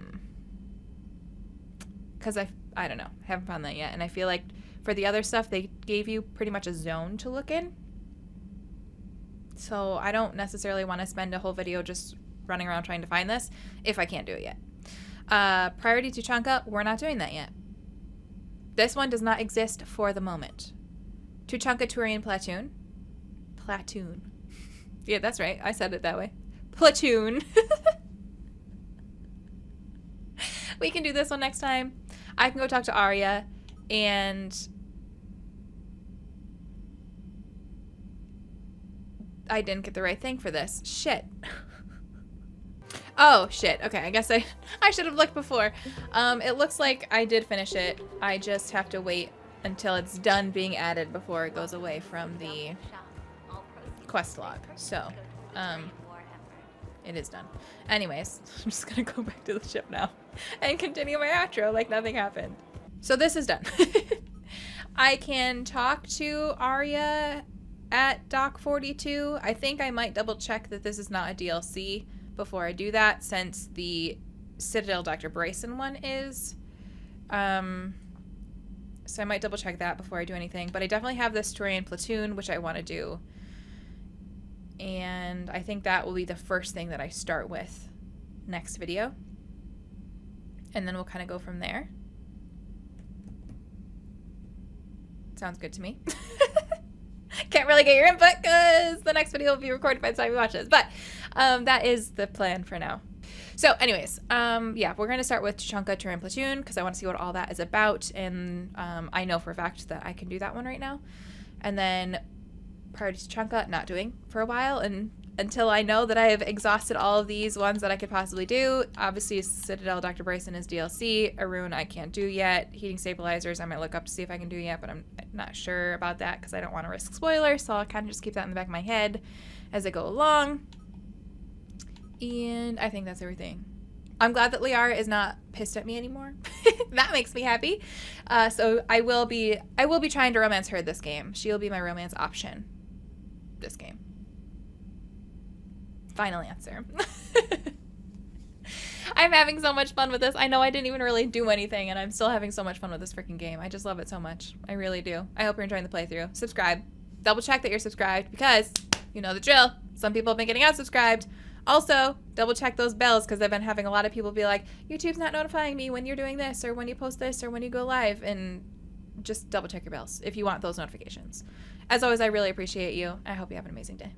I don't know. I haven't found that yet. And I feel like for the other stuff, they gave you pretty much a zone to look in. So I don't necessarily want to spend a whole video just running around trying to find this if I can't do it yet. Priority to Tuchanka, we're not doing that yet. This one does not exist for the moment. Tuchanka Turian Platoon. Platoon. Yeah, that's right. I said it that way. Platoon. We can do this one next time. I can go talk to Arya, and I didn't get the right thing for this. Shit. Oh, shit. Okay, I guess I should have looked before. It looks like I did finish it. I just have to wait until it's done being added before it goes away from the quest log. So, it is done. Anyways, I'm just gonna go back to the ship now and continue my outro like nothing happened. So this is done. I can talk to Arya at Dock 42. I think I might double check that this is not a DLC before I do that, since the Citadel Dr. Bryson one is. So I might double check that before I do anything. But I definitely have this Turian Platoon, which I want to do. And I think that will be the first thing that I start with next video. And then we'll kind of go from there. Sounds good to me. Can't really get your input because the next video will be recorded by the time you watch this. But that is the plan for now. So anyways, yeah, we're going to start with Tuchanka Turian Platoon because I want to see what all that is about. And I know for a fact that I can do that one right now. And then Priority Tuchanka, not doing for a while, and until I know that I have exhausted all of these ones that I could possibly do. Obviously, Citadel Dr. Bryson is DLC. Arun I can't do yet. Heating stabilizers I might look up to see if I can do yet, but I'm not sure about that because I don't want to risk spoilers, so I'll kind of just keep that in the back of my head as I go along. And I think that's everything. I'm glad that Liara is not pissed at me anymore. That makes me happy. So I will be trying to romance her this game. She'll be my romance option this game. Final answer. I'm having so much fun with this. I know I didn't even really do anything, and I'm still having so much fun with this freaking game. I just love it so much. I really do. I hope you're enjoying the playthrough. Subscribe. Double check that you're subscribed because you know the drill. Some people have been getting unsubscribed. Also, double check those bells because I've been having a lot of people be like, YouTube's not notifying me when you're doing this or when you post this or when you go live, and just double check your bells if you want those notifications. As always, I really appreciate you. I hope you have an amazing day.